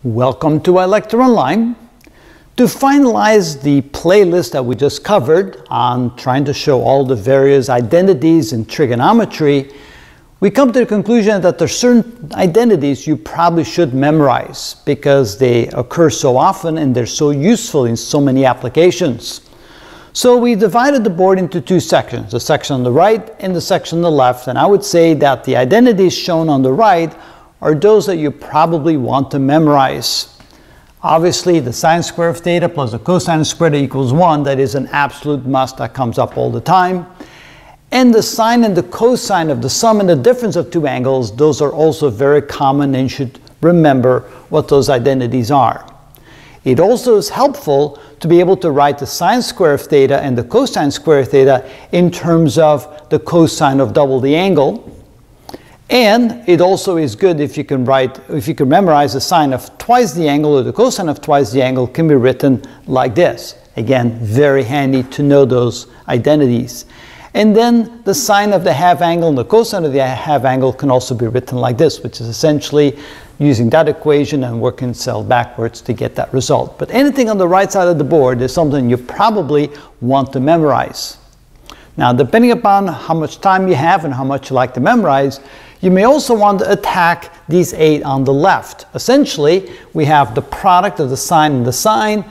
Welcome to iLecture Online. To finalize the playlist that we just covered on trying to show all the various identities in trigonometry, we come to the conclusion that there are certain identities you probably should memorize because they occur so often and they're so useful in so many applications. So we divided the board into two sections, the section on the right and the section on the left, and I would say that the identities shown on the right are those that you probably want to memorize. Obviously, the sine square of theta plus the cosine square theta equals 1, that is an absolute must that comes up all the time. And the sine and the cosine of the sum and the difference of two angles, those are also very common and you should remember what those identities are. It also is helpful to be able to write the sine square of theta and the cosine square of theta in terms of the cosine of double the angle. And it also is good if you can memorize the sine of twice the angle, or the cosine of twice the angle can be written like this. Again, very handy to know those identities. And then the sine of the half angle and the cosine of the half angle can also be written like this, which is essentially using that equation and working cell backwards to get that result. But anything on the right side of the board is something you probably want to memorize. Now, depending upon how much time you have and how much you like to memorize, you may also want to attack these 8 on the left. Essentially, we have the product of the sine and the sine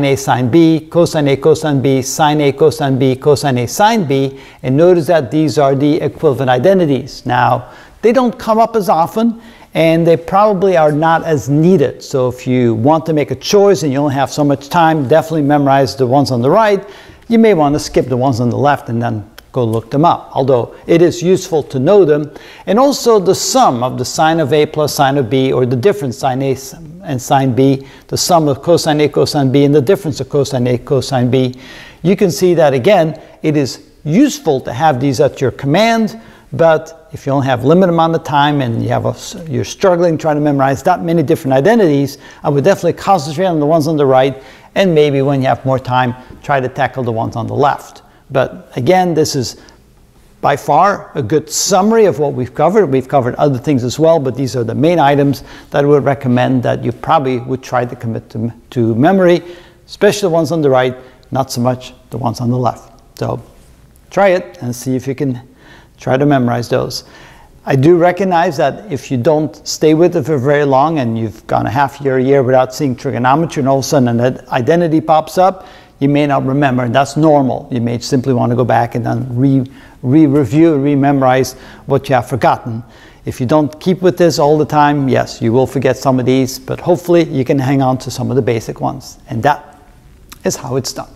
A, sine B, cosine A, cosine B, sine A, cosine B, cosine A, sine B, and notice that these are the equivalent identities. Now, they don't come up as often, and they probably are not as needed. So if you want to make a choice and you only have so much time, definitely memorize the ones on the right. You may want to skip the ones on the left and then go look them up, although it is useful to know them. And also the sum of the sine of A plus sine of B, or the difference sine A and sine B, the sum of cosine A cosine B and the difference of cosine A cosine B. You can see that again, it is useful to have these at your command, but if you only have limited amount of time and you're struggling trying to memorize that many different identities, I would definitely concentrate on the ones on the right, and maybe when you have more time, try to tackle the ones on the left. But again, this is by far a good summary of what we've covered. We've covered other things as well, but these are the main items that I would recommend that you probably would try to commit to memory, especially the ones on the right, not so much the ones on the left. So try it and see if you can try to memorize those. I do recognize that if you don't stay with it for very long and you've gone a half year, a year without seeing trigonometry and all of a sudden an identity pops up, you may not remember, and that's normal. You may simply want to go back and then re-review, re-memorize what you have forgotten. If you don't keep with this all the time, yes, you will forget some of these, but hopefully you can hang on to some of the basic ones. And that is how it's done.